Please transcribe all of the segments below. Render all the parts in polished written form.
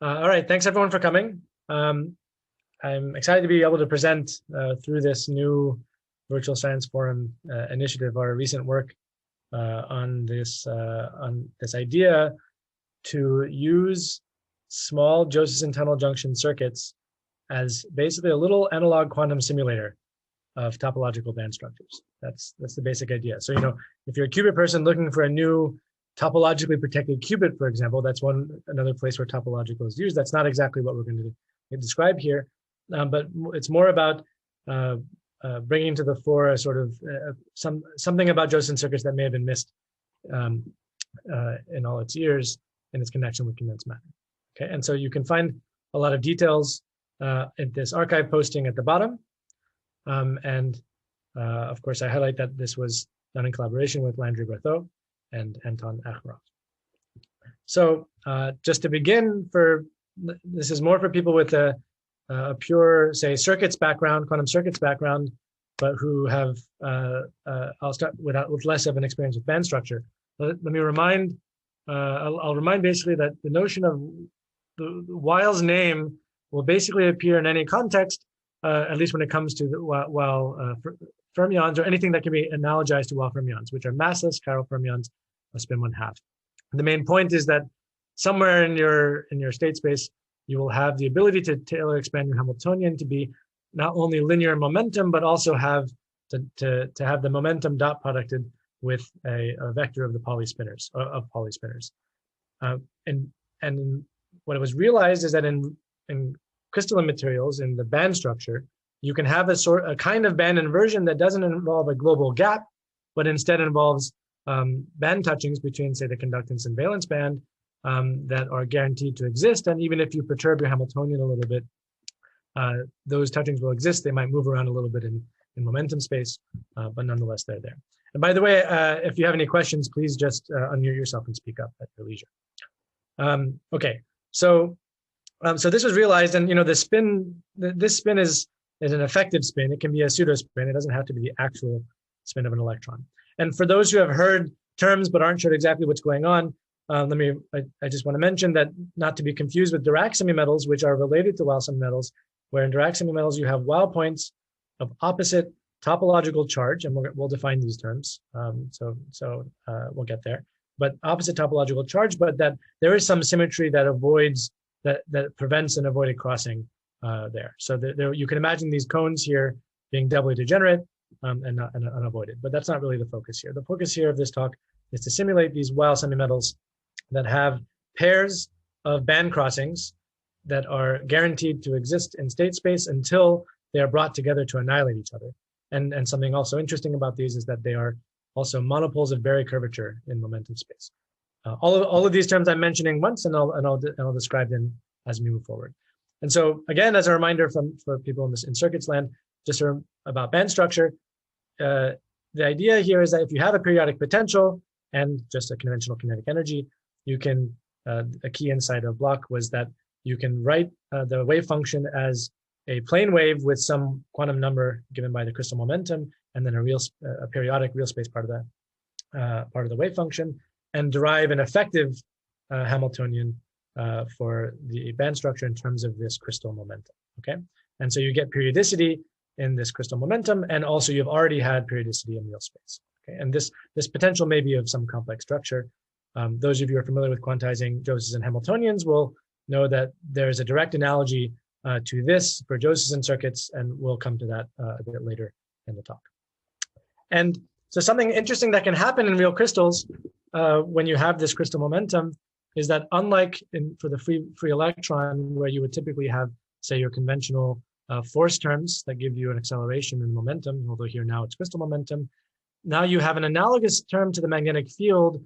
All right, thanks everyone for coming. I'm excited to be able to present through this new Virtual Science Forum initiative our recent work on this idea to use small Josephson tunnel junction circuits as basically a little analog quantum simulator of topological band structures. That's the basic idea. So, if you're a qubit person looking for a new topologically protected qubit, for example, that's another place where topological is used. That's not exactly what we're going to describe here, but it's more about bringing to the fore a sort of something about Josephson circuits that may have been missed in all its years in its connection with condensed matter. Okay, and so you can find a lot of details in this archive posting at the bottom. Of course, I highlight that this was done in collaboration with Landry, Bretheau, and Anton, Akhmerov. So just to begin, this is more for people with a pure, say, circuits background, quantum circuits background, but who have, I'll start with less of an experience with band structure. Let me remind, I'll remind basically that the notion of the Weyl's name will basically appear in any context, at least when it comes to the Weyl fermions, or anything that can be analogized to Weyl fermions, which are massless chiral fermions of spin 1/2. The main point is that somewhere in your state space, you will have the ability to Taylor expand your Hamiltonian to be not only linear momentum, but also have to have the momentum dot producted with a vector of the poly spinners. And what was realized is that in crystalline materials, in the band structure, you can have a kind of band inversion that doesn't involve a global gap, but instead involves band touchings between, say, the conductance and valence band that are guaranteed to exist. And even if you perturb your Hamiltonian a little bit, those touchings will exist. They might move around a little bit in momentum space, but nonetheless, they're there. And by the way, if you have any questions, please just unmute yourself and speak up at your leisure. Okay, so this was realized, and this spin is an effective spin. It can be a pseudo spin. It doesn't have to be the actual spin of an electron. And for those who have heard terms but aren't sure exactly what's going on, I just want to mention that not to be confused with Dirac semimetals, which are related to Weyl semimetals, where in Dirac semimetals you have Weyl points of opposite topological charge, and we'll define these terms. So we'll get there. But opposite topological charge, but that there is some symmetry that avoids that prevents an avoided crossing there. So you can imagine these cones here being doubly degenerate and unavoided, but that's not really the focus here. The focus here of this talk is to simulate these Weyl semimetals that have pairs of band crossings that are guaranteed to exist in state space until they are brought together to annihilate each other. And something also interesting about these is that they are also monopoles of Berry curvature in momentum space. All of these terms I'm mentioning once, and I'll describe them as we move forward. And so again, as a reminder for people in circuits land, just about band structure, the idea here is that if you have a periodic potential and just a conventional kinetic energy, you can, a key insight of Bloch was that you can write the wave function as a plane wave with some quantum number given by the crystal momentum, and then a periodic real space part of the wave function, and derive an effective Hamiltonian for the band structure in terms of this crystal momentum. Okay, and so you get periodicity in this crystal momentum, and also you've already had periodicity in real space. Okay, and this potential may be of some complex structure. Those of you who are familiar with quantizing Josephson Hamiltonians will know that there's a direct analogy to this for Josephson circuits, and we'll come to that a bit later in the talk. And so something interesting that can happen in real crystals when you have this crystal momentum is that, unlike for the free electron, where you would typically have, say, your conventional force terms that give you an acceleration in momentum, although here now it's crystal momentum, now you have an analogous term to the magnetic field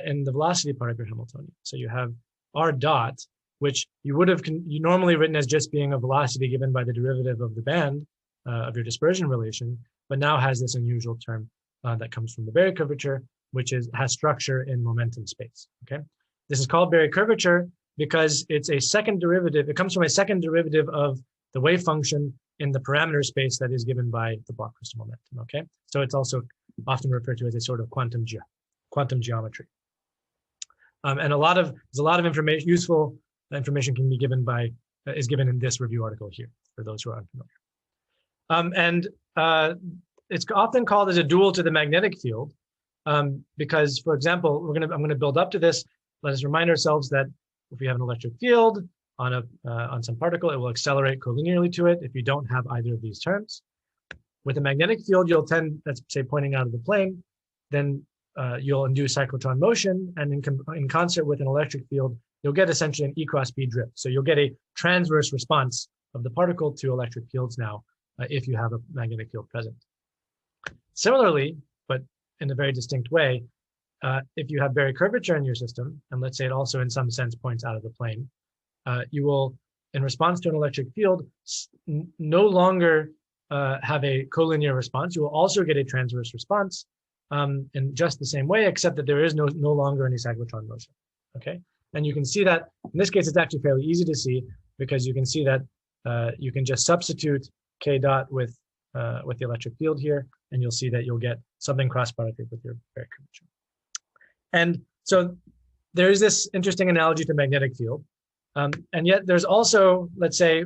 in the velocity part of your Hamiltonian. So you have r dot, which you normally written as just being a velocity given by the derivative of the band of your dispersion relation, but now has this unusual term that comes from the Berry curvature, which has structure in momentum space. Okay, this is called Berry curvature because it's a second derivative. It comes from a second derivative of the wave function in the parameter space that is given by the Bloch crystal momentum. Okay, so it's also often referred to as a sort of quantum geometry. And there's a lot of information, useful information can be given by is given in this review article here for those who are unfamiliar. It's often called as a dual to the magnetic field because, for example, I'm going to build up to this. Let us remind ourselves that if we have an electric field on some particle, it will accelerate collinearly to it if you don't have either of these terms. With a magnetic field, you'll tend, let's say, pointing out of the plane, then you'll induce cyclotron motion, and in concert with an electric field, you'll get essentially an E cross B drift. So you'll get a transverse response of the particle to electric fields now if you have a magnetic field present. Similarly, but in a very distinct way, if you have Berry curvature in your system, and let's say it also in some sense points out of the plane, you will, in response to an electric field, no longer have a collinear response. You will also get a transverse response in just the same way, except that there is no longer any cyclotron motion. Okay, and you can see that in this case it's actually fairly easy to see because you can see that you can just substitute k dot with the electric field here, and you'll see that you'll get something cross-producted with your Berry curvature. And so there is this interesting analogy to magnetic field, and yet there's also, let's say,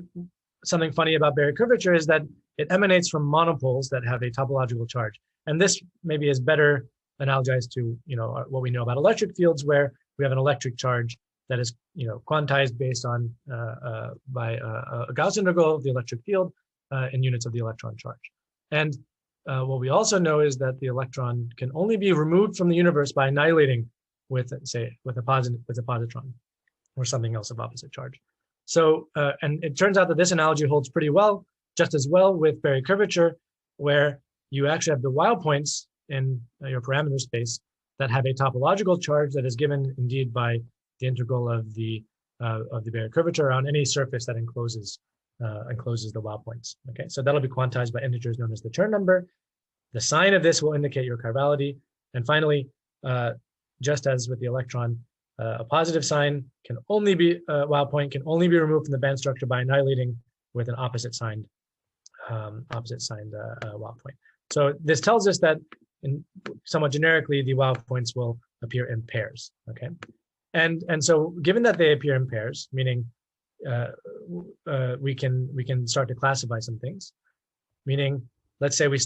something funny about Berry curvature is that it emanates from monopoles that have a topological charge. And this maybe is better analogized to, what we know about electric fields, where we have an electric charge that is, quantized based on by a Gauss integral of the electric field in units of the electron charge. And what we also know is that the electron can only be removed from the universe by annihilating with, say, with a positron or something else of opposite charge. So, and it turns out that this analogy holds pretty well, just as well with Berry curvature, where you actually have the Weyl points in your parameter space that have a topological charge that is given indeed by the integral of the Berry curvature on any surface that encloses the Weyl points. Okay, so that'll be quantized by integers known as the Chern number. The sign of this will indicate your causality. And finally, just as with the electron, a positive sign can only be Weyl point can only be removed from the band structure by annihilating with an opposite signed Weyl point. So this tells us that, somewhat generically, the Weyl points will appear in pairs. Okay, and so given that they appear in pairs, meaning we can start to classify some things. Meaning, let's say we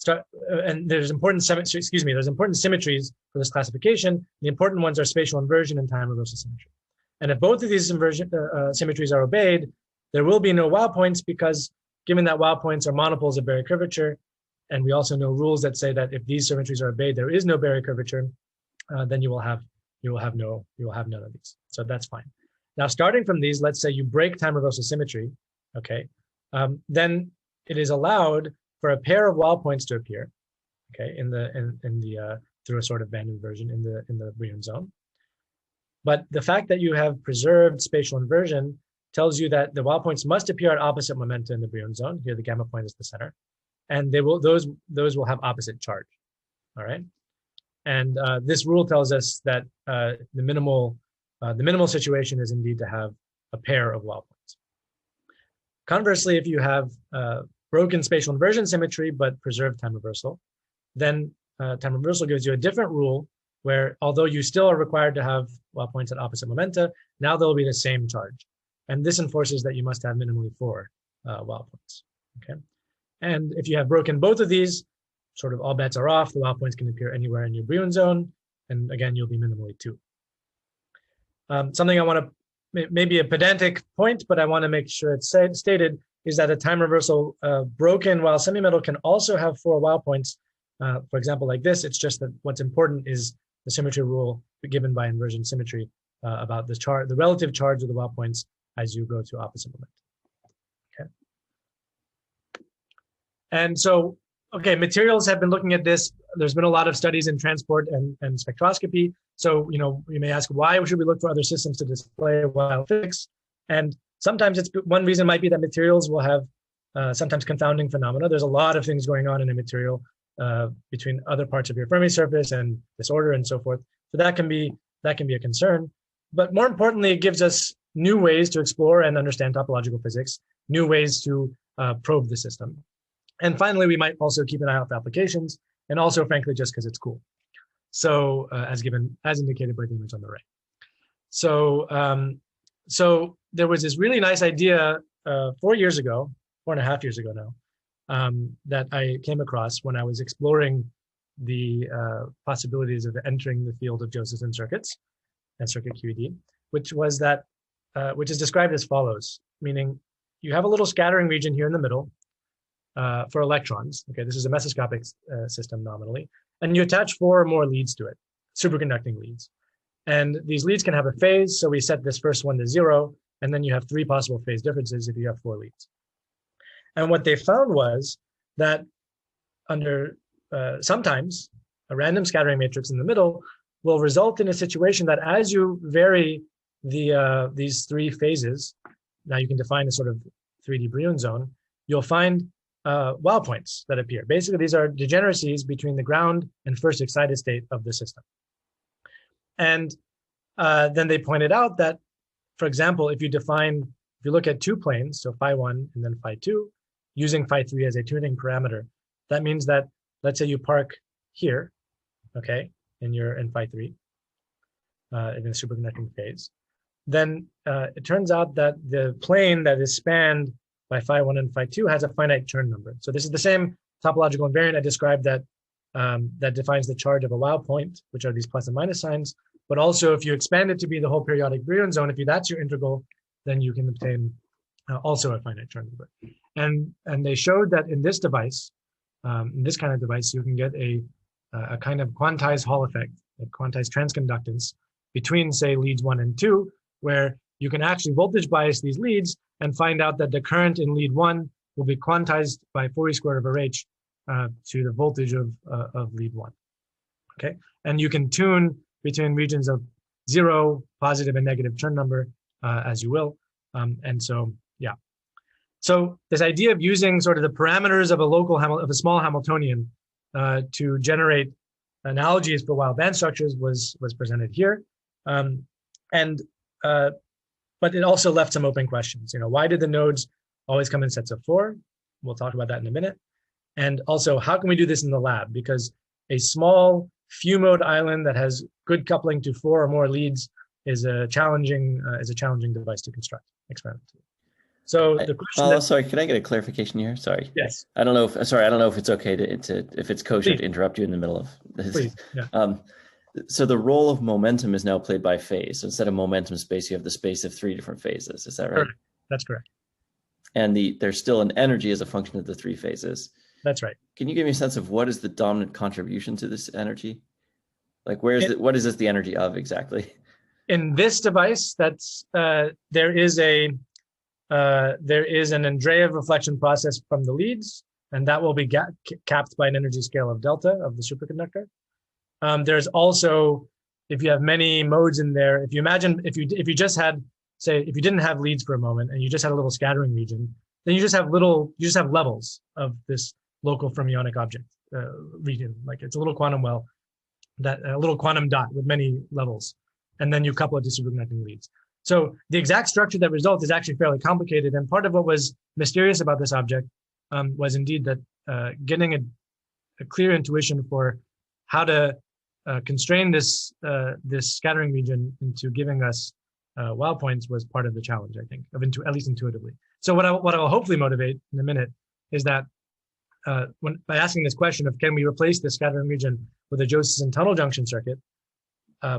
and there's important symmetries for this classification. The important ones are spatial inversion and time reversal symmetry. And if both of these symmetries are obeyed, there will be no Weyl points, because given that Weyl points are monopoles of Berry curvature, and we also know rules that say that if these symmetries are obeyed, there is no Berry curvature, then you will have none of these. So that's fine. Now, starting from these, let's say you break time reversal symmetry, okay, then it is allowed for a pair of Weyl points to appear, okay, through a sort of band inversion in the Brion zone. But the fact that you have preserved spatial inversion tells you that the Weyl points must appear at opposite momenta in the Brion zone. Here, the gamma point is the center, and those will have opposite charge. All right, and this rule tells us that the minimal situation is indeed to have a pair of Weyl points. Conversely, if you have broken spatial inversion symmetry but preserved time reversal, then time reversal gives you a different rule where, although you still are required to have Weyl points at opposite momenta, now they'll be the same charge. And this enforces that you must have minimally 4 Weyl points. Okay, and if you have broken both of these, sort of all bets are off. The Weyl points can appear anywhere in your Brion zone, and again, you'll be minimally 2. Something I want to, maybe a pedantic point, but I want to make sure it's stated, is that a time reversal broken Weyl semimetal can also have 4 Weyl points. For example, like this. It's just that what's important is the symmetry rule given by inversion symmetry about the relative charge of the Weyl points as you go to opposite momenta. Okay. And so, okay, materials have been looking at this. There's been a lot of studies in transport and spectroscopy. So, you may ask, why should we look for other systems to display Weyl physics? And sometimes one reason might be that materials will have sometimes confounding phenomena. There's a lot of things going on in a material between other parts of your Fermi surface and disorder and so forth. So that can be a concern. But more importantly, it gives us new ways to explore and understand topological physics, new ways to probe the system. And finally, we might also keep an eye out for applications, and also, frankly, just because it's cool. So as indicated by the image on the right. So So there was this really nice idea 4 years ago, 4.5 years ago now, that I came across when I was exploring the possibilities of entering the field of Josephson circuits and circuit QED, which was that, which is described as follows, meaning you have a little scattering region here in the middle for electrons. Okay, this is a mesoscopic system nominally, and you attach 4 or more leads to it, superconducting leads. And these leads can have a phase, so we set this first one to 0, and then you have 3 possible phase differences if you have 4 leads. And what they found was that under sometimes a random scattering matrix in the middle will result in a situation that as you vary these 3 phases, now you can define a sort of 3D Brillouin zone, you'll find Weyl points that appear. Basically, these are degeneracies between the ground and first excited state of the system. And then they pointed out that, for example, if you look at 2 planes, so phi1 and then phi2, using phi3 as a tuning parameter, that means that, let's say you park here, okay, and you're in phi3, in the superconducting phase, then it turns out that the plane that is spanned by phi1 and phi2 has a finite Chern number. So this is the same topological invariant I described that that defines the charge of a Weyl point, which are these plus and minus signs. But also, if you expand it to be the whole periodic Brillouin zone, if that's your integral, then you can obtain also a finite Chern number. And they showed that in this device, in this kind of device, you can get a kind of quantized Hall effect, a quantized transconductance between, say, leads 1 and 2, where you can actually voltage bias these leads and find out that the current in lead 1 will be quantized by Fourier square over h to the voltage of lead 1. Okay, and you can tune between regions of 0, positive and negative Chern number as you will, and so yeah. So this idea of using sort of the parameters of a small Hamiltonian to generate analogies for Weyl band structures was presented here, but it also left some open questions. Why did the nodes always come in sets of 4? We'll talk about that in a minute. And also, how can we do this in the lab? Because a small few mode island that has good coupling to 4 or more leads is a challenging device to construct experimentally. So the question. Sorry, can I get a clarification here? Sorry. Yes. I don't know if it's okay if it's kosher to interrupt you in the middle of this. Please. Yeah. So the role of momentum is now played by phase. So instead of momentum space, you have the space of 3 different phases. Is that right? Correct. That's correct. And there's still an energy as a function of the 3 phases. That's right. Can you give me a sense of what is the dominant contribution to this energy? Like what is this the energy of exactly? In this device, that's there is an Andreas reflection process from the leads, and that will be capped by an energy scale of delta of the superconductor. There's also, if you have many modes in there, if you imagine if you just had, say, if you didn't have leads for a moment and you just had a little scattering region, then you just have levels of this local fermionic object region. Like it's a little quantum well, a little quantum dot with many levels, and then you couple it to superconducting leads. So the exact structure that results is actually fairly complicated, and part of what was mysterious about this object was indeed that getting a clear intuition for how to constrain this scattering region into giving us Weyl points was part of the challenge, I think, at least intuitively. So what I'll hopefully motivate in a minute is that by asking this question of can we replace the scattering region with a Josephson tunnel junction circuit,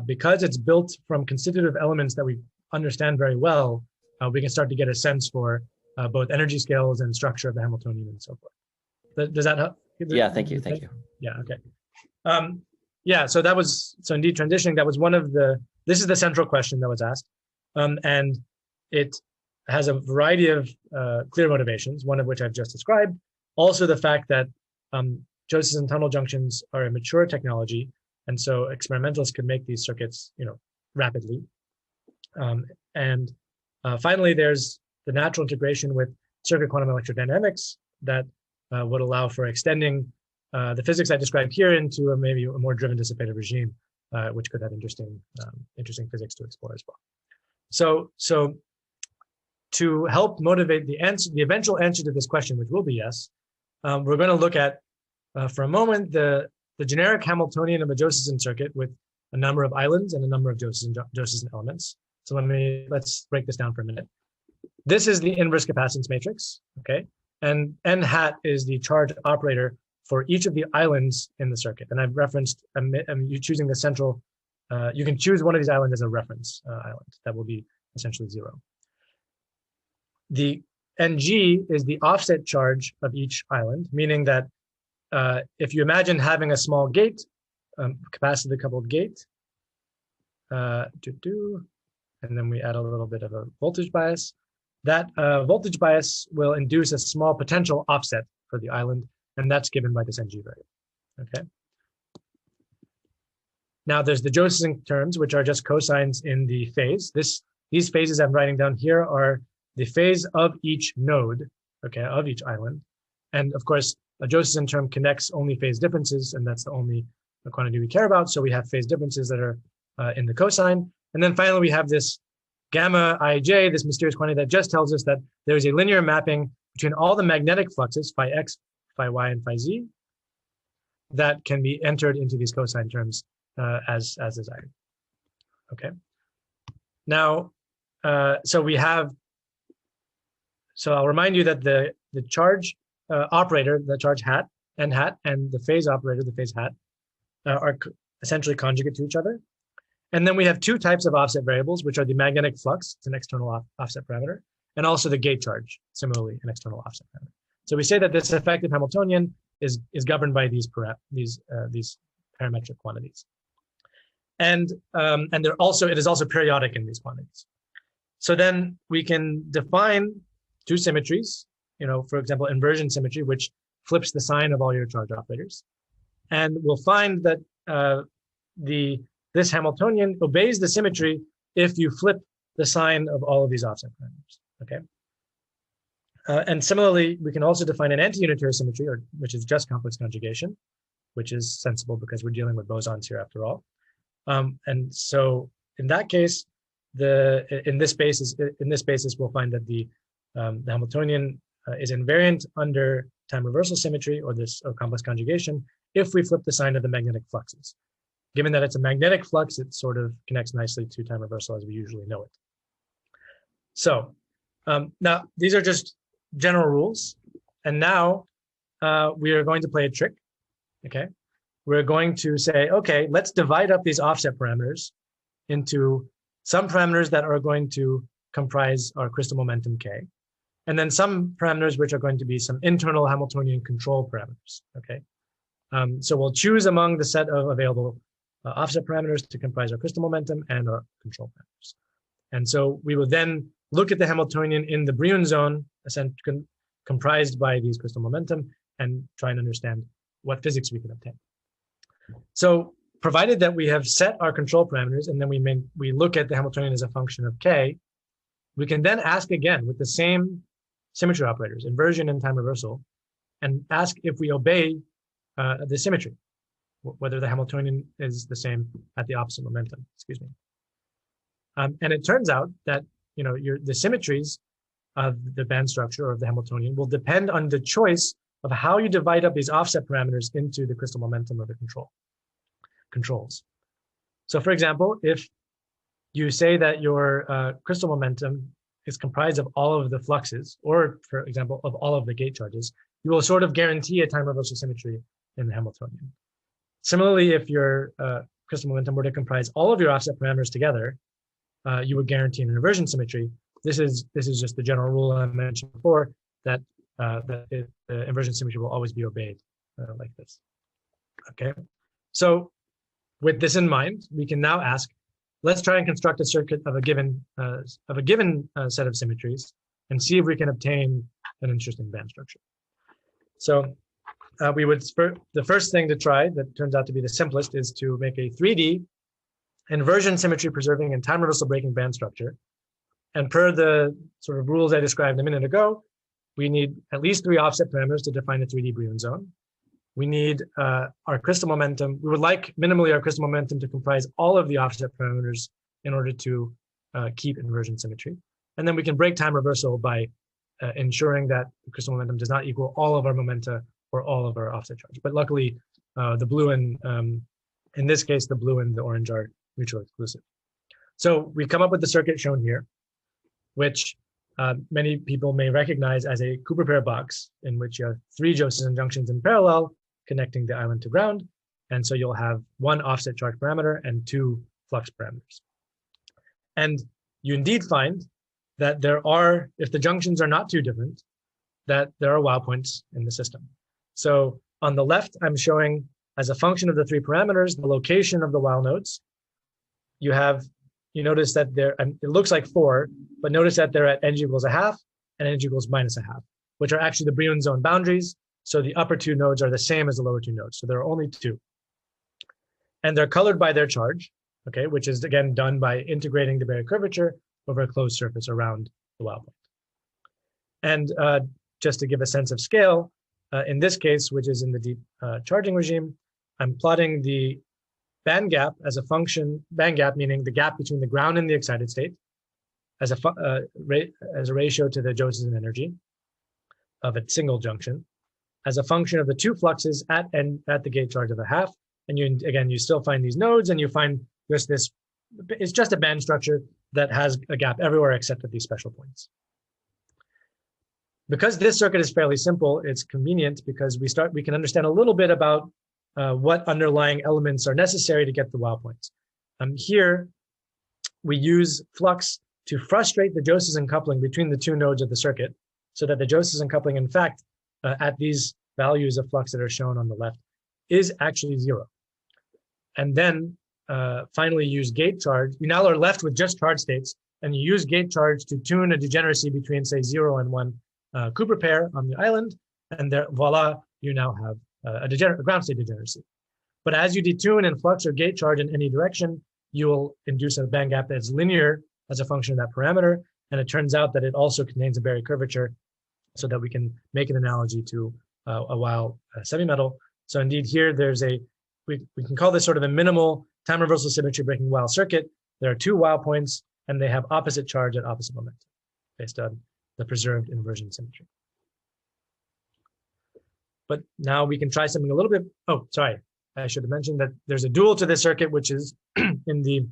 because it's built from constitutive elements that we understand very well, we can start to get a sense for both energy scales and structure of the Hamiltonian and so forth. Does that help? Yeah, thank you. Yeah, okay. Yeah, so indeed transitioning, that was this is the central question that was asked. And it has a variety of clear motivations, one of which I've just described. Also the fact that Josephson tunnel junctions are a mature technology, and so experimentalists could make these circuits, rapidly. And finally, there's the natural integration with circuit quantum electrodynamics that would allow for extending the physics I described here into maybe a more driven dissipative regime, which could have interesting physics to explore as well. So to help motivate the eventual answer to this question, which will be yes, we're going to look at, for a moment, the generic Hamiltonian of a Josephson circuit with a number of islands and a number of Josephson elements. So let's break this down for a minute. This is the inverse capacitance matrix, okay? And n hat is the charge operator for each of the islands in the circuit. And I've referenced, you're choosing the central, you can choose one of these islands as a reference island. That will be essentially 0. The Ng is the offset charge of each island, meaning that if you imagine having a small gate, capacitor coupled gate, and then we add a little bit of a voltage bias, that voltage bias will induce a small potential offset for the island, and that's given by this Ng variable, okay? Now there's the Josephson terms, which are just cosines in the phase. These phases I'm writing down here are the phase of each node, okay, of each island. And of course, a Josephson term connects only phase differences, and that's the only quantity we care about. So we have phase differences that are in the cosine. And then finally, we have this gamma ij, this mysterious quantity that just tells us that there's a linear mapping between all the magnetic fluxes, phi x, phi y, and phi z, that can be entered into these cosine terms as desired. Okay. Now, so I'll remind you that the charge operator, the charge hat, n hat, and the phase operator, the phase hat, are essentially conjugate to each other. And then we have two types of offset variables, which are the magnetic flux, it's an external offset parameter, and also the gate charge, similarly an external offset parameter. So we say that this effective Hamiltonian is governed by these parametric quantities. And it is also periodic in these quantities. So then we can define two symmetries, for example, inversion symmetry, which flips the sign of all your charge operators. And we'll find that this Hamiltonian obeys the symmetry if you flip the sign of all of these offset parameters, okay? And similarly, we can also define an anti-unitary symmetry, which is just complex conjugation, which is sensible because we're dealing with bosons here after all. And so in that case, in this basis, we'll find that the Hamiltonian is invariant under time reversal symmetry or complex conjugation if we flip the sign of the magnetic fluxes. Given that it's a magnetic flux, it sort of connects nicely to time reversal as we usually know it. So now these are just general rules. And now we are going to play a trick, okay? We're going to say, okay, let's divide up these offset parameters into some parameters that are going to comprise our crystal momentum K, and then some parameters which are going to be some internal Hamiltonian control parameters, okay? So we'll choose among the set of available offset parameters to comprise our crystal momentum and our control parameters. And so we will then look at the Hamiltonian in the Brillouin zone, comprised by these crystal momentum, and try and understand what physics we can obtain. So provided that we have set our control parameters, and then we look at the Hamiltonian as a function of K, we can then ask again with the same symmetry operators, inversion and time reversal, and ask if we obey the symmetry, whether the Hamiltonian is the same at the opposite momentum, excuse me. And it turns out that the symmetries of the band structure of the Hamiltonian will depend on the choice of how you divide up these offset parameters into the crystal momentum of the controls. So for example, if you say that your crystal momentum is comprised of all of the fluxes, or for example, of all of the gate charges, you will sort of guarantee a time reversal symmetry in the Hamiltonian. Similarly, if your crystal momentum were to comprise all of your offset parameters together, you would guarantee an inversion symmetry. This is just the general rule I mentioned before, that the inversion symmetry will always be obeyed like this. Okay, so with this in mind, we can now ask, let's try and construct a circuit of a given set of symmetries and see if we can obtain an interesting band structure. So the first thing to try, that turns out to be the simplest, is to make a 3D inversion symmetry preserving and time reversal breaking band structure. And per the sort of rules I described a minute ago, we need at least 3 offset parameters to define a 3D Brillouin zone. We need our crystal momentum. We would like minimally our crystal momentum to comprise all of the offset parameters in order to keep inversion symmetry. And then we can break time reversal by ensuring that the crystal momentum does not equal all of our momenta or all of our offset charge. But luckily, the blue and, in this case, the blue and the orange are mutually exclusive. So we come up with the circuit shown here, which many people may recognize as a Cooper pair box, in which you have 3 Josephson junctions in parallel connecting the island to ground. And so you'll have 1 offset charge parameter and 2 flux parameters. And you indeed find that there are, if the junctions are not too different, that there are Weyl points in the system. So on the left, I'm showing as a function of the 3 parameters, the location of the Weyl nodes. You notice that it looks like 4, but notice that they're at n=1/2 and n=−1/2, which are actually the Brillouin zone boundaries. So the upper 2 nodes are the same as the lower 2 nodes. So there are only 2. And they're colored by their charge, okay, which is again done by integrating the barrier curvature over a closed surface around the Weyl point. And just to give a sense of scale, in this case, which is in the deep charging regime, I'm plotting the band gap as a function, band gap meaning the gap between the ground and the excited state, as a ratio to the Josephson energy of a single junction, as a function of the 2 fluxes at the gate charge of 1/2. And you still find these nodes, and you find just this, it's just a band structure that has a gap everywhere except at these special points. Because this circuit is fairly simple, it's convenient because we can understand a little bit about what underlying elements are necessary to get the Weyl points. Here, we use flux to frustrate the Josephson coupling between the 2 nodes of the circuit, so that the Josephson coupling, in fact, at these values of flux that are shown on the left, is actually 0. And then finally use gate charge. You now are left with just charge states, and you use gate charge to tune a degeneracy between, say, 0 and 1 Cooper pair on the island, and there, voila, you now have a ground state degeneracy. But as you detune in flux or gate charge in any direction, you will induce a band gap that's linear as a function of that parameter. And it turns out that it also contains a barrier curvature, so that we can make an analogy to a Weyl semi-metal. So indeed here, we can call this sort of a minimal time reversal symmetry breaking Weyl circuit. There are 2 Weyl points, and they have opposite charge at opposite momentum based on the preserved inversion symmetry. But now we can try something a little bit, oh, sorry. I should have mentioned that there's a dual to this circuit, which is in the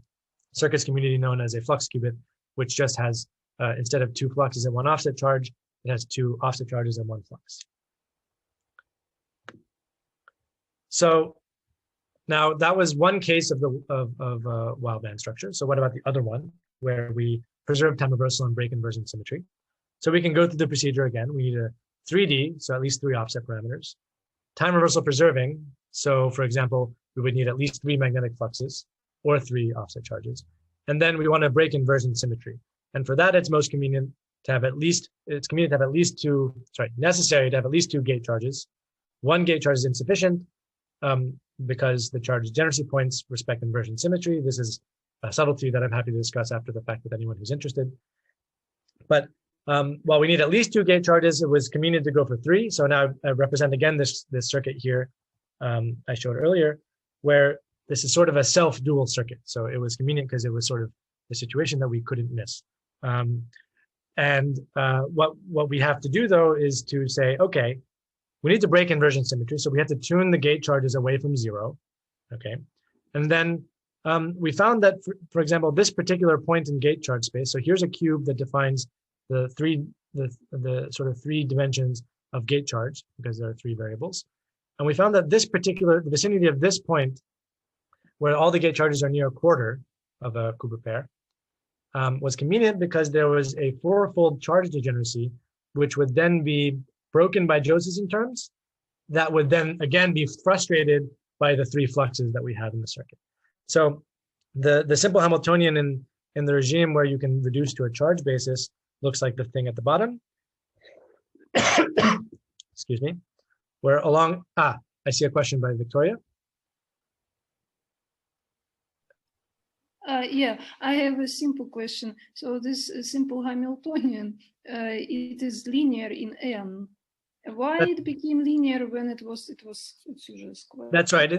circuits community known as a flux qubit, which just has, instead of 2 fluxes and 1 offset charge, it has 2 offset charges and 1 flux. So now that was one case of Weyl band structure. So what about the other one, where we preserve time reversal and break inversion symmetry? So we can go through the procedure again. We need a 3D, so at least 3 offset parameters. Time reversal preserving, so for example, we would need at least 3 magnetic fluxes or 3 offset charges. And then we want to break inversion symmetry. And for that, it's most convenient to have necessary to have at least 2 gate charges. 1 gate charge is insufficient because the charge degeneracy points respect inversion symmetry. This is a subtlety that I'm happy to discuss after the fact with anyone who's interested. But while we need at least 2 gate charges, it was convenient to go for 3. So now I represent again this circuit here I showed earlier, where this is sort of a self-dual circuit. So it was convenient because it was sort of the situation that we couldn't miss. What we have to do though is to say, okay, we need to break inversion symmetry. So we have to tune the gate charges away from 0. Okay. And then we found that, for example, this particular point in gate charge space. So here's a cube that defines the sort of 3 dimensions of gate charge, because there are 3 variables. And we found that this particular, the vicinity of this point, where all the gate charges are near a quarter of a Cooper pair, was convenient because there was a 4-fold charge degeneracy, which would then be broken by Josephson terms, that would then again be frustrated by the 3 fluxes that we have in the circuit. So the simple Hamiltonian in the regime where you can reduce to a charge basis looks like the thing at the bottom. Excuse me. Where along, I see a question by Victoria. Yeah, I have a simple question. So this simple Hamiltonian, it is linear in n. Why it became linear when it was usually square? That's right.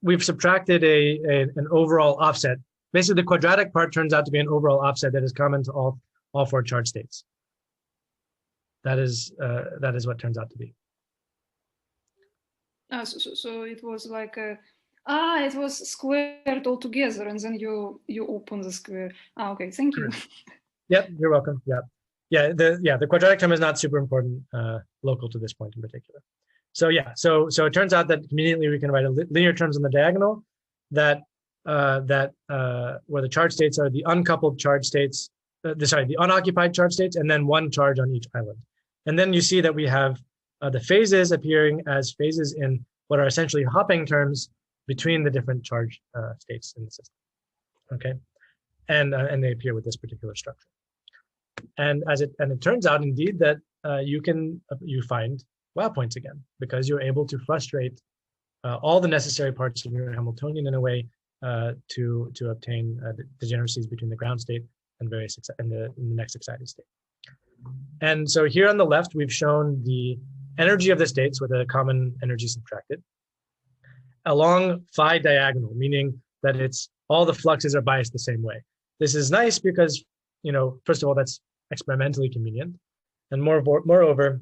We've subtracted an overall offset. Basically, the quadratic part turns out to be an overall offset that is common to all 4 charge states. That is what turns out to be. So it was like Ah, it was squared all together, and then you open the square. Ah, okay, thank you. Yep, you're welcome. Yep. The quadratic term is not super important local to this point in particular. So yeah, so it turns out that conveniently we can write linear terms on the diagonal that where the charge states are the uncoupled charge states, the unoccupied charge states, and then one charge on each island. And then you see that we have the phases appearing as phases in what are essentially hopping terms between the different charge states in the system. Okay, and they appear with this particular structure. And it turns out indeed that you find Weyl points again, because you're able to frustrate all the necessary parts of your Hamiltonian in a way to obtain degeneracies between the ground state and various in the next excited state. And so here on the left, we've shown the energy of the states with a common energy subtracted along phi diagonal, meaning that it's all the fluxes are biased the same way. This is nice because, first of all, that's experimentally convenient, and moreover,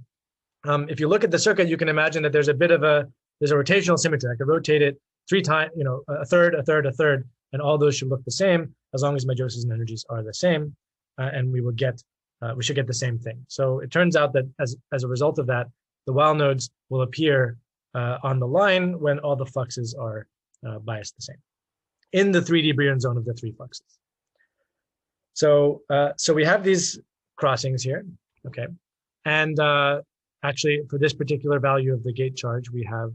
if you look at the circuit, you can imagine that there's a rotational symmetry. I could rotate it 3 times, a third, a third, a third, and all those should look the same as long as my Josephson energies are the same, and we should get the same thing. So it turns out that as a result of that, the Weyl nodes will appear on the line when all the fluxes are biased the same in the 3D Briand zone of the 3 fluxes. So we have these crossings here, okay, and actually, for this particular value of the gate charge, we have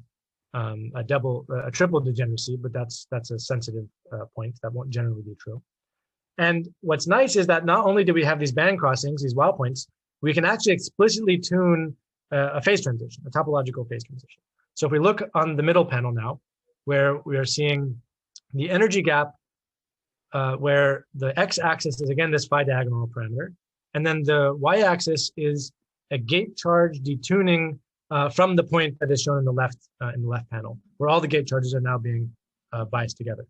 a triple degeneracy, but that's a sensitive point that won't generally be true. And what's nice is that not only do we have these band crossings, these Weyl points, we can actually explicitly tune a phase transition, a topological phase transition. So if we look on the middle panel now, where we are seeing the energy gap, where the x-axis is again this phi diagonal parameter, and then the y-axis is a gate charge detuning from the point that is shown in the left panel, where all the gate charges are now being biased together.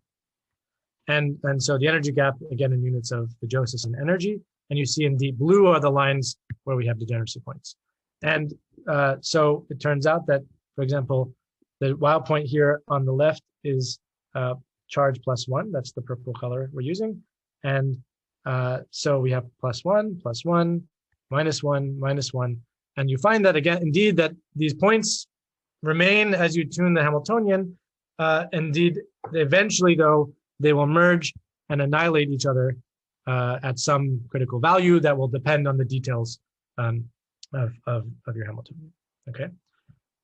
And so the energy gap, again, in units of the Josephson energy, and you see in deep blue are the lines where we have degeneracy points. And so it turns out that, for example, the Weyl point here on the left is charge +1. That's the purple color we're using. And so we have +1, +1, -1, -1. And you find that, again, indeed, that these points remain as you tune the Hamiltonian. Indeed, eventually, though, they will merge and annihilate each other at some critical value that will depend on the details of your Hamiltonian. Okay,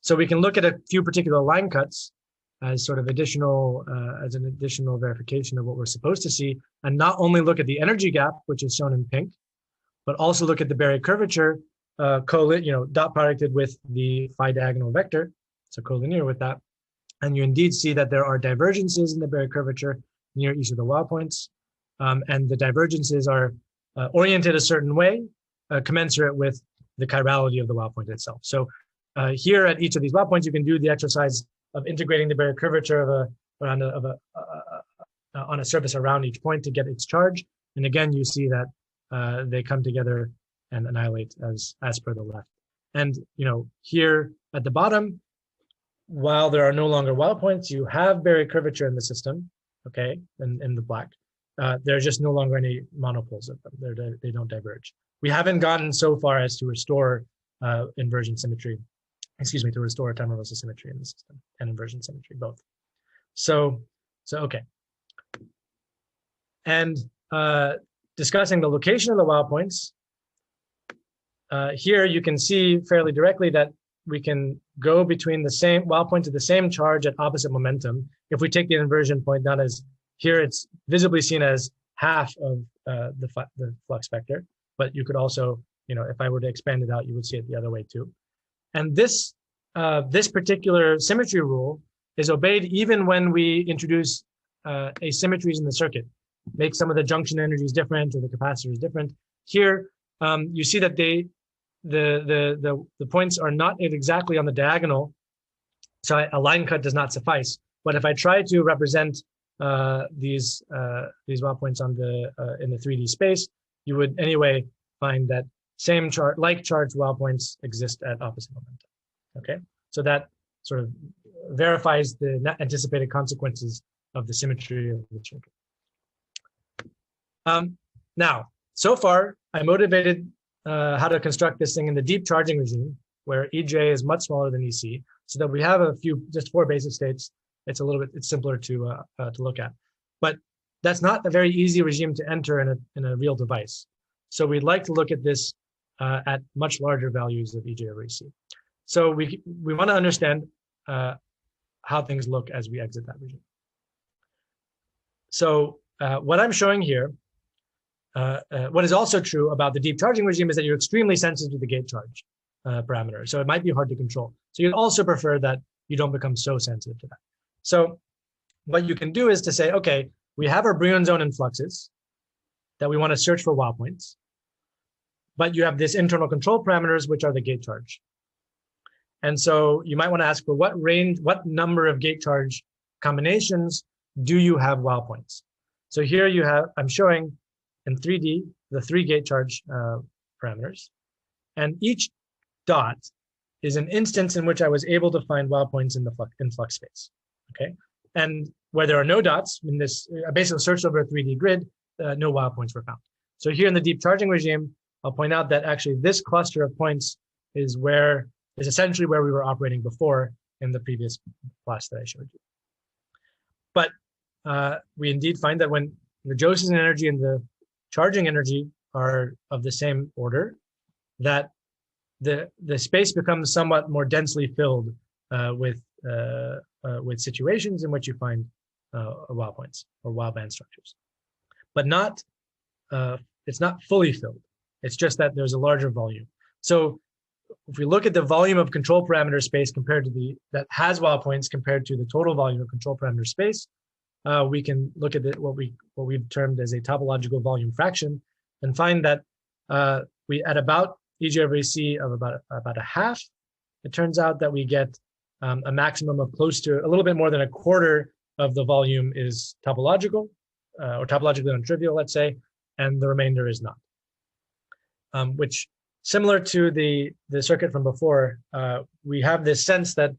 so we can look at a few particular line cuts as sort of as an additional verification of what we're supposed to see, and not only look at the energy gap, which is shown in pink, but also look at the Berry curvature, dot producted with the phi diagonal vector, so collinear with that, and you indeed see that there are divergences in the Berry curvature near each of the Weyl points, and the divergences are oriented a certain way, commensurate with the chirality of the Weyl point itself. So here at each of these Weyl points, you can do the exercise of integrating the Berry curvature on a surface around each point to get its charge, and again you see that they come together and annihilate as per the left. And here at the bottom, while there are no longer Weyl points, you have Berry curvature in the system, okay, in the black. There are just no longer any monopoles of them. They don't diverge. We haven't gotten so far as to restore inversion symmetry, to restore time reversal symmetry in the system and inversion symmetry, both. So okay. And discussing the location of the Weyl points, here you can see fairly directly that we can go between the same Weyl points of the same charge at opposite momentum. If we take the inversion point not as, here it's visibly seen as half of the flux vector, but you could also, if I were to expand it out, you would see it the other way too. And this particular symmetry rule is obeyed even when we introduce asymmetries in the circuit, make some of the junction energies different or the capacitors different. Here, you see that the points are not exactly on the diagonal, so a line cut does not suffice. But if I try to represent these Weyl points on in the 3D space, you would anyway find that same charged Weyl points exist at opposite momentum. Okay, so that sort of verifies the anticipated consequences of the symmetry of the circuit. Now, so far, I motivated how to construct this thing in the deep charging regime, where EJ is much smaller than EC, so that we have just 4 basic states. It's it's simpler to look at. But that's not a very easy regime to enter in a real device. So we'd like to look at this at much larger values of EJ over EC. So we want to understand how things look as we exit that regime. So what I'm showing here, what is also true about the deep charging regime is that you're extremely sensitive to the gate charge parameter. So it might be hard to control. So you'd also prefer that you don't become so sensitive to that. So what you can do is to say, okay, we have our Brillouin zone in fluxes that we want to search for Weyl points, but you have this internal control parameters, which are the gate charge. And so you might want to ask for what number of gate charge combinations do you have Weyl points? So here I'm showing in 3D, the 3 gate charge parameters, and each dot is an instance in which I was able to find Weyl points in flux space, okay? And where there are no dots, in this, I basically searched over a 3D grid, no Weyl points were found. So here in the deep charging regime, I'll point out that actually this cluster of points is essentially where we were operating before in the previous class that I showed you. But we indeed find that when the Josephson energy and the charging energy are of the same order, that the space becomes somewhat more densely filled with situations in which you find Weyl points or Weyl band structures, but it's not fully filled. It's just that there's a larger volume. So if we look at the volume of control parameter space compared to that has Weyl points compared to the total volume of control parameter space, we can look at what we've termed as a topological volume fraction, and find that we at about EJ over EC of about a half, it turns out that we get a maximum of close to a little bit more than a quarter of the volume is topological or topologically non-trivial, let's say, and the remainder is not. Which, similar to the circuit from before, we have this sense that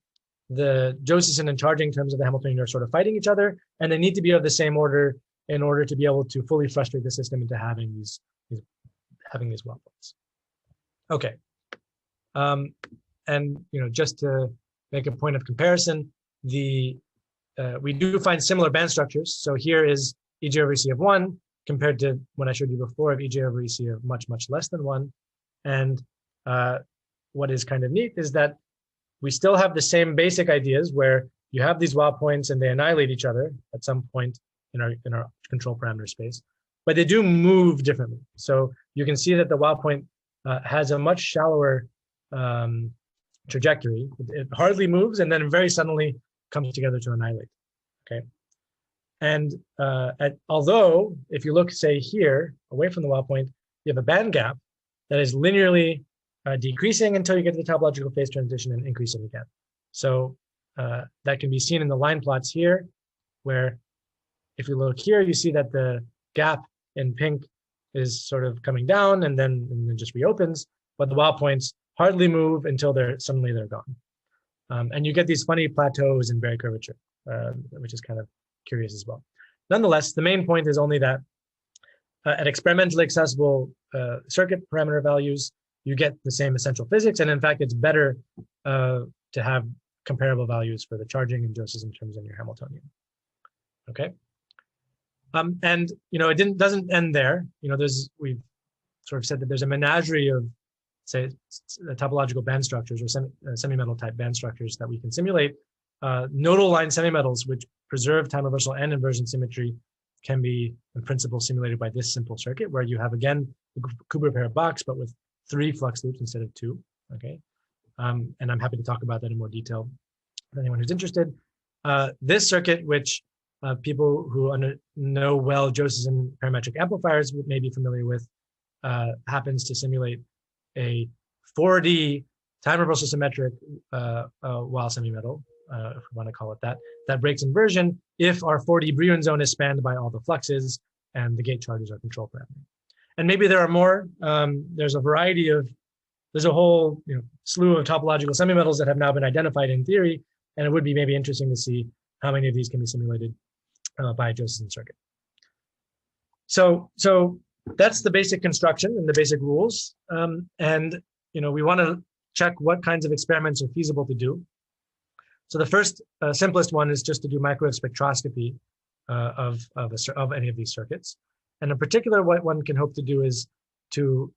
the Josephson and charging terms of the Hamiltonian are sort of fighting each other, and they need to be of the same order in order to be able to fully frustrate the system into having these Weyl points. Okay, and just to make a point of comparison, we do find similar band structures. So here is EJ over EC of 1 compared to when I showed you before of EJ over EC of much, much less than 1. And what is kind of neat is that we still have the same basic ideas where you have these Weyl points and they annihilate each other at some point in our control parameter space, but they do move differently. So you can see that the Weyl point has a much shallower trajectory. It hardly moves and then very suddenly comes together to annihilate, okay? And although if you look, say here, away from the Weyl point, you have a band gap that is linearly decreasing until you get to the topological phase transition and increasing again. So that can be seen in the line plots here, where if you look here, you see that the gap in pink is sort of coming down and then just reopens, but the Weyl points hardly move until suddenly they're gone. And you get these funny plateaus in Berry curvature, which is kind of curious as well. Nonetheless, the main point is only that at experimentally accessible circuit parameter values, you get the same essential physics. And in fact, it's better to have comparable values for the charging and Josephson terms in your Hamiltonian. Okay. And it doesn't end there. We've sort of said that there's a menagerie of, say, topological band structures or semi-metal type band structures that we can simulate. Nodal line semi-metals, which preserve time reversal and inversion symmetry, can be in principle simulated by this simple circuit, where you have again the Kuber pair box, but with 3 flux loops instead of 2. Okay, and I'm happy to talk about that in more detail for anyone who's interested. This circuit, which people who know Weyl Josephson parametric amplifiers may be familiar with, happens to simulate a 4D time reversal symmetric Weyl semi-metal, if we want to call it that breaks inversion if our 4D Brillouin zone is spanned by all the fluxes and the gate charges are control parameter. And maybe there are more. There's a whole slew of topological semi-metals that have now been identified in theory And it would be maybe interesting to see how many of these can be simulated by a Josephson circuit. So that's the basic construction and the basic rules. And we want to check what kinds of experiments are feasible to do. So the first simplest one is just to do microwave spectroscopy of any of these circuits. And in particular, what one can hope to do is to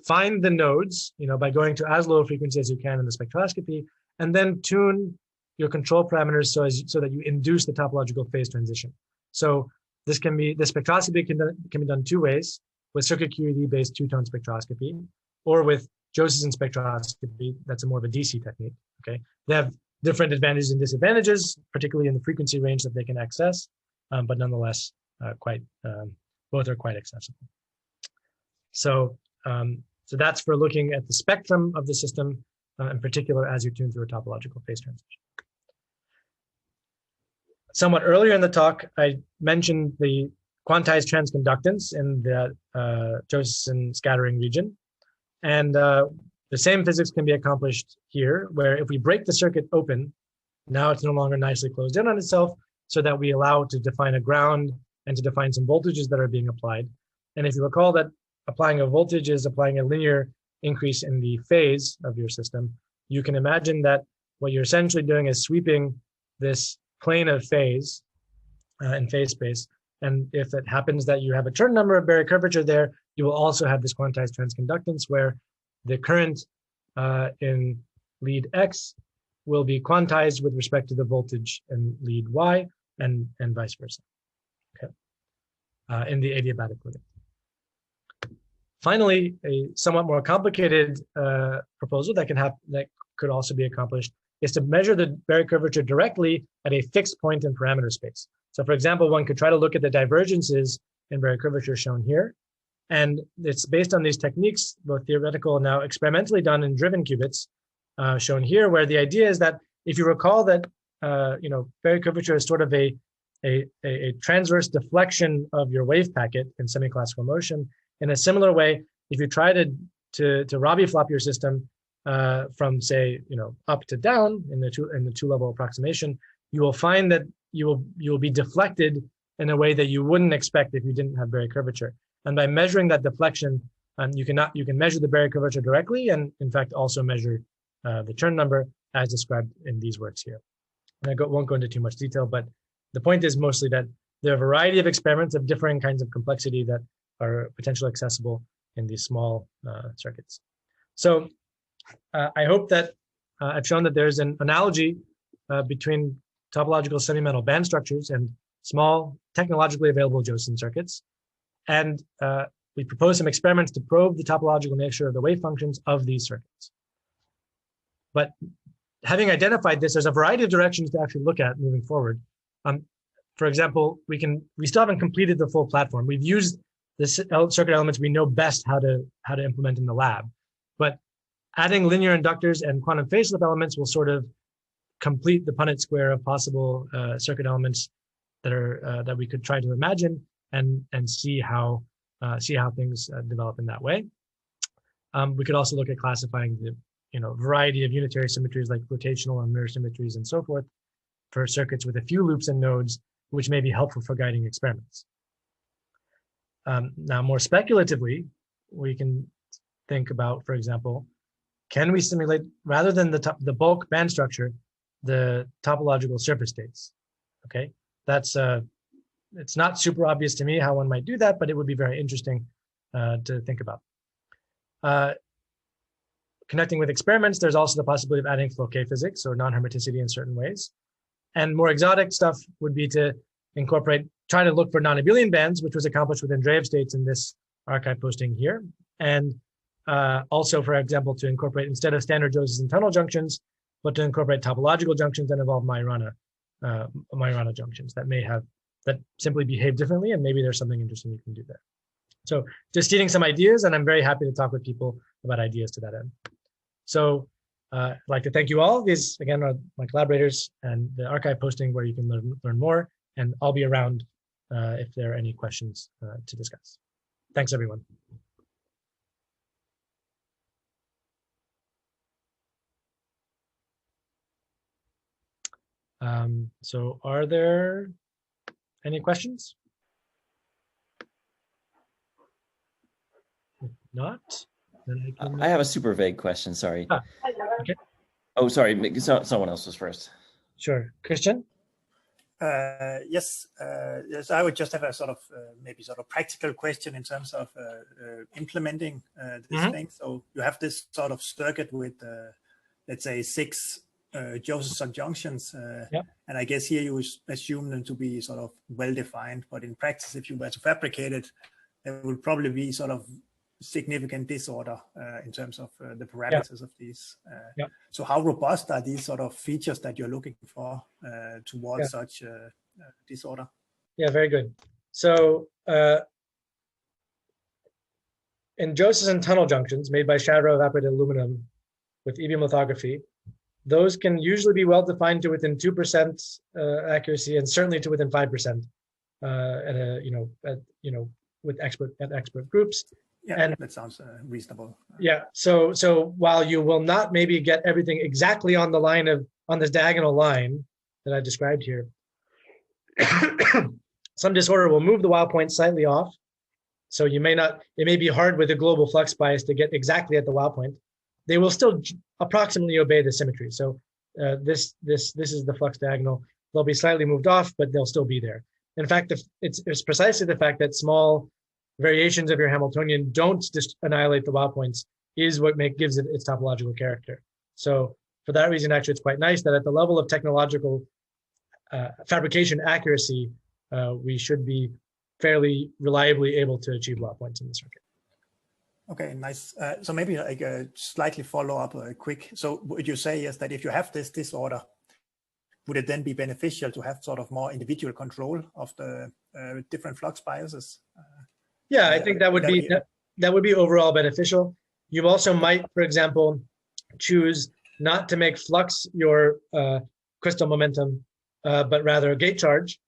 find the nodes, by going to as low a frequency as you can in the spectroscopy, and then tune your control parameters so that you induce the topological phase transition. So the spectroscopy can be done two ways: with circuit QED based two-tone spectroscopy, or with Josephson spectroscopy. That's more of a DC technique. Okay, they have different advantages and disadvantages, particularly in the frequency range that they can access, but nonetheless, both are quite accessible. So that's for looking at the spectrum of the system, in particular as you tune through a topological phase transition. Somewhat earlier in the talk, I mentioned the quantized transconductance in the Josephson scattering region. And the same physics can be accomplished here, where if we break the circuit open, now it's no longer nicely closed in on itself, so that we allow to define a ground and to define some voltages that are being applied. And if you recall that applying a voltage is applying a linear increase in the phase of your system, you can imagine that what you're essentially doing is sweeping this plane of phase in phase space. And if it happens that you have a Chern number of Berry curvature there, you will also have this quantized transconductance where the current in lead X will be quantized with respect to the voltage in lead Y and vice versa. Okay, in the adiabatic limit. Finally, a somewhat more complicated proposal that could also be accomplished is to measure the Berry curvature directly at a fixed point in parameter space. So for example, one could try to look at the divergences in Berry curvature shown here. And it's based on these techniques, both theoretical and now experimentally done in driven qubits, shown here, where the idea is that if you recall that Berry curvature is sort of a transverse deflection of your wave packet in semi-classical motion. In a similar way, if you try to Rabi flop your system from say up to down in the two-level approximation, you will find that you will be deflected in a way that you wouldn't expect if you didn't have Berry curvature. And by measuring that deflection, you can measure the Berry curvature directly, and in fact also measure the Chern number as described in these works here. And I won't go into too much detail, but the point is mostly that there are a variety of experiments of differing kinds of complexity that are potentially accessible in these small circuits. So I hope that I've shown that there's an analogy between topological semi-metal band structures and small technologically available Josephson circuits. And we propose some experiments to probe the topological nature of the wave functions of these circuits. But having identified this, there's a variety of directions to actually look at moving forward. For example, we still haven't completed the full platform. We've used the circuit elements we know best how to implement in the lab, but adding linear inductors and quantum phase slip elements will sort of complete the Punnett square of possible circuit elements that we could try to imagine and see how things develop in that way. We could also look at classifying the variety of unitary symmetries like rotational and mirror symmetries and so forth for circuits with a few loops and nodes, which may be helpful for guiding experiments. Now, more speculatively, we can think about, for example, can we simulate, rather than the bulk band structure, the topological surface states? Okay, that's it's not super obvious to me how one might do that, but it would be very interesting to think about. Connecting with experiments, there's also the possibility of adding Floquet physics or non-hermiticity in certain ways. And more exotic stuff would be to try to look for non-abelian bands, which was accomplished with Andreas states in this archive posting here. And also, for example, to incorporate, instead of standard Josephson tunnel junctions, but to incorporate topological junctions that involve Majorana junctions that simply behave differently, and maybe there's something interesting you can do there. So just seeding some ideas, and I'm very happy to talk with people about ideas to that end. So I'd like to thank you all. These, again, are my collaborators and the archive posting where you can learn more, and I'll be around if there are any questions to discuss. Thanks, everyone. So are there any questions? If not, then I can. I have a super vague question, sorry. Okay. Oh, sorry, someone else was first. Sure. Christian? Yes, I would just have a sort of maybe sort of practical question in terms of implementing this thing. So you have this sort of circuit with, let's say, 6 Josephson junctions, and I guess here you assume them to be sort of well defined. But in practice, if you were to fabricate it, there will probably be sort of significant disorder in terms of the parameters of these. So how robust are these sort of features that you're looking for towards such disorder? Yeah, very good. So in Josephson tunnel junctions made by shadow evaporated aluminum with e-beam lithography, those can usually be well defined to within 2% accuracy, and certainly to within 5% with expert groups. Yeah, and that sounds reasonable. Yeah. So while you will not maybe get everything exactly on the line on this diagonal line that I described here, some disorder will move the Weyl point slightly off. So you may not. It may be hard with a global flux bias to get exactly at the Weyl point. They will still approximately obey the symmetry. So this is the flux diagonal. They'll be slightly moved off, but they'll still be there. In fact, it's precisely the fact that small variations of your Hamiltonian don't just annihilate the Weyl points is what gives it its topological character. So for that reason, actually, it's quite nice that at the level of technological fabrication accuracy, we should be fairly reliably able to achieve Weyl points in the circuit. Okay, nice. So maybe like a slightly follow up quick. So would you say is that if you have this disorder, would it then be beneficial to have sort of more individual control of the different flux biases? Yeah, I think that would be overall beneficial. You also might, for example, choose not to make flux your crystal momentum, but rather a gate charge,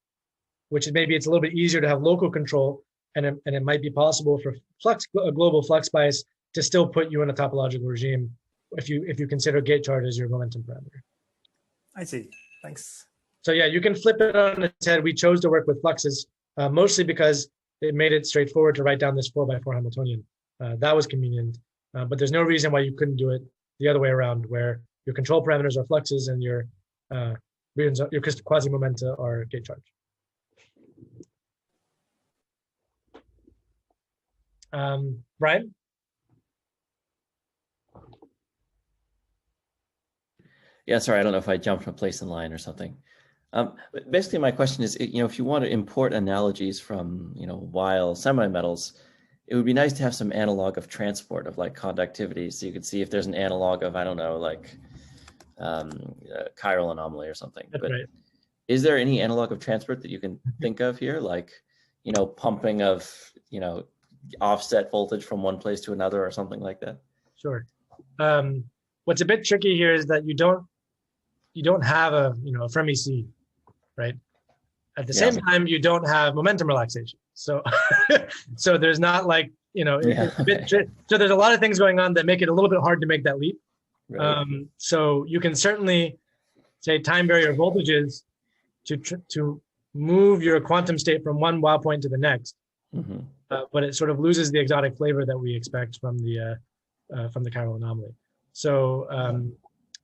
which is maybe it's a little bit easier to have local control, and it might be possible for a global flux bias to still put you in a topological regime if you consider gate charge as your momentum parameter. I see. Thanks. So yeah, you can flip it on its head. We chose to work with fluxes mostly because it made it straightforward to write down this 4x4 Hamiltonian. That was convenient, but there's no reason why you couldn't do it the other way around, where your control parameters are fluxes and your quasi-momenta are gate charge. Brian? Yeah, sorry, I don't know if I jumped from place in line or something. But basically, my question is, if you want to import analogies from, Weyl semi-metals, it would be nice to have some analog of transport of like conductivity, so you could see if there's an analog of, I don't know, like chiral anomaly or something. That's but right. Is there any analog of transport that you can think of here, like, pumping of, offset voltage from one place to another or something like that? Sure. What's a bit tricky here is that you don't have a Fermi sea, right? At the same time, you don't have momentum relaxation. So so there's not like it's a bit so there's a lot of things going on that make it a little bit hard to make that leap. Right. So you can certainly say time barrier voltages to move your quantum state from one Weyl point to the next. Mm-hmm. But it sort of loses the exotic flavor that we expect from the chiral anomaly. So,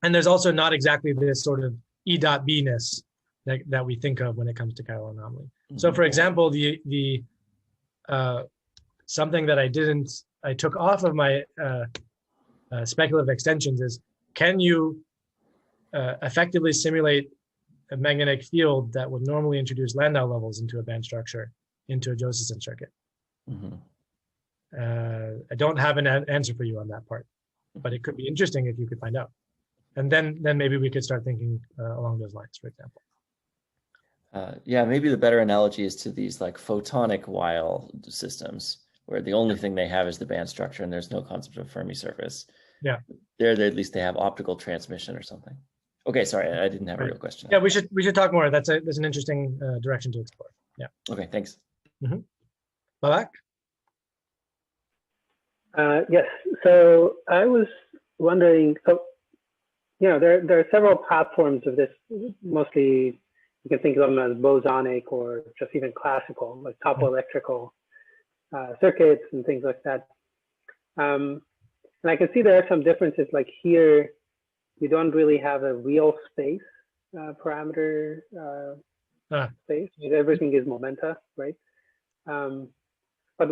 and there's also not exactly this sort of E dot B-ness that we think of when it comes to chiral anomaly. Mm-hmm. So, for example, the something that I took off of my speculative extensions is, can you effectively simulate a magnetic field that would normally introduce Landau levels into a band structure into a Josephson circuit? Mm-hmm. I don't have an answer for you on that part, but it could be interesting if you could find out. And then maybe we could start thinking along those lines, for example. Yeah, maybe the better analogy is to these like photonic Weyl systems, where the only thing they have is the band structure and there's no concept of Fermi surface. Yeah. There at least they have optical transmission or something. Okay, sorry, I didn't have a real question. Yeah, we should talk more. That's an interesting direction to explore. Yeah. Okay, thanks. Mm-hmm. Babak? Yes. So I was wondering. there are several platforms of this. Mostly, you can think of them as bosonic or just even classical, like topoelectrical circuits and things like that. And I can see there are some differences. Like here, you don't really have a real space parameter space. Everything is momenta, right? But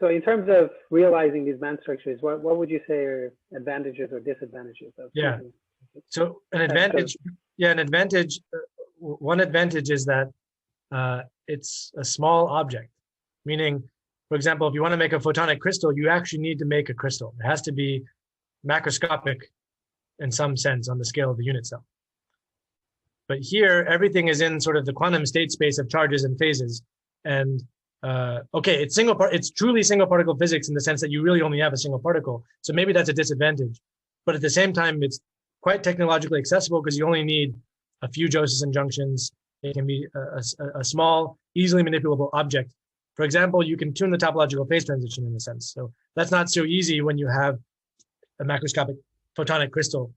so in terms of realizing these band structures, what would you say are advantages or disadvantages of using? So an advantage, one advantage is that it's a small object, meaning, for example, if you want to make a photonic crystal, you actually need to make a crystal. It has to be macroscopic in some sense on the scale of the unit cell. But here, everything is in sort of the quantum state space of charges and phases. And okay, it's truly single particle physics in the sense that you really only have a single particle. So maybe that's a disadvantage. But at the same time, it's quite technologically accessible because you only need a few Josephson junctions. It can be a small, easily manipulable object. For example, you can tune the topological phase transition in a sense. So that's not so easy when you have a macroscopic photonic crystal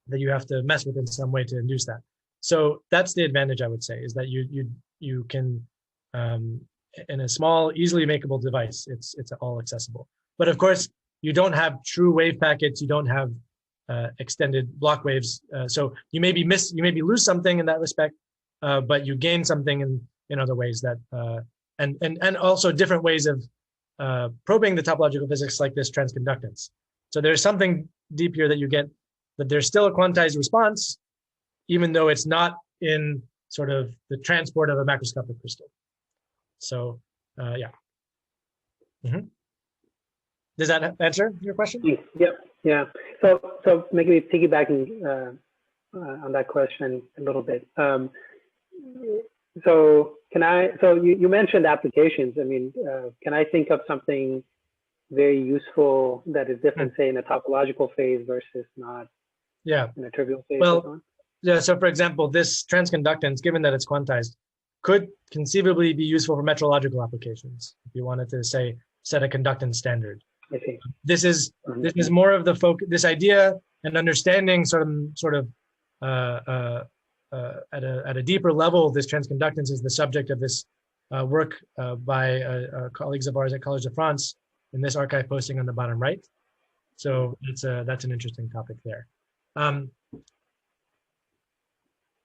that you have to mess with in some way to induce that. So that's the advantage, I would say, is that you can, in a small, easily makeable device, it's all accessible. But of course, you don't have true wave packets. You don't have extended Bloch waves. So you maybe lose something in that respect, but you gain something in other ways that, and also different ways of probing the topological physics like this transconductance. So there's something deep here that you get, that there's still a quantized response, even though it's not in sort of the transport of a macroscopic crystal. So, yeah. Does that answer your question? Yep. Yeah. So maybe piggybacking on that question a little bit. So you mentioned applications. I mean, can I think of something very useful that is different, say, in a topological phase versus not in a trivial phase? Well, yeah. So for example, this transconductance, given that it's quantized, could conceivably be useful for metrological applications. If you wanted to say set a conductance standard. I see. This is more of the focus. This idea and understanding sort of at a deeper level, this transconductance is the subject of this work by colleagues of ours at College de France in this archive posting on the bottom right. So that's an interesting topic there.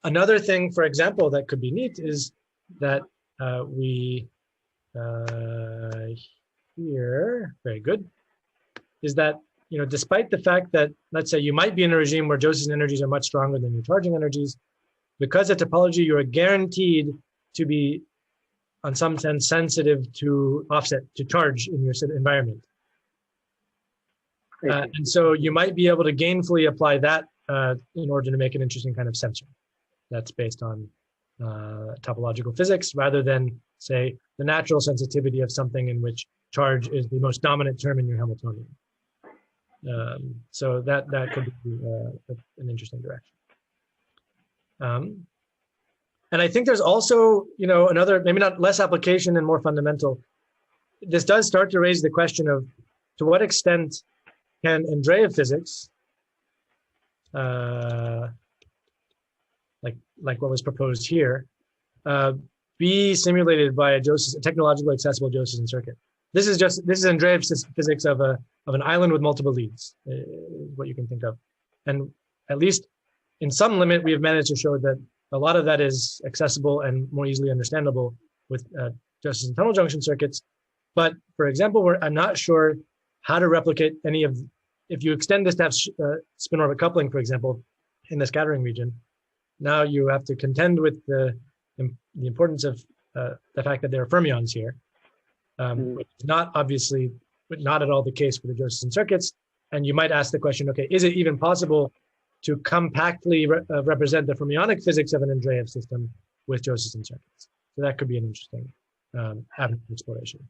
Another thing, for example, that could be neat is that we here, very good, is that, despite the fact that, let's say you might be in a regime where Josephson energies are much stronger than your charging energies, because of topology, you are guaranteed to be, in some sense, sensitive to offset, to charge in your environment. And so you might be able to gainfully apply that in order to make an interesting kind of sensor that's based on topological physics, rather than, say, the natural sensitivity of something in which charge is the most dominant term in your Hamiltonian. So that could be an interesting direction. And I think there's also, another, maybe not less application and more fundamental. This does start to raise the question of, to what extent can Andreas physics, like what was proposed here, be simulated by a technologically accessible Josephson circuit? This is Andreas physics of an island with multiple leads, what you can think of. And at least in some limit, we have managed to show that a lot of that is accessible and more easily understandable with Josephson tunnel junction circuits. But for example, I'm not sure how to replicate any of, if you extend this to have spin orbit coupling, for example, in the scattering region, now you have to contend with the importance of the fact that there are fermions here, which is not obviously, but not at all the case for the Josephson circuits. And you might ask the question, okay, is it even possible to compactly represent the fermionic physics of an Andreas system with Josephson circuits? So that could be an interesting avenue of exploration.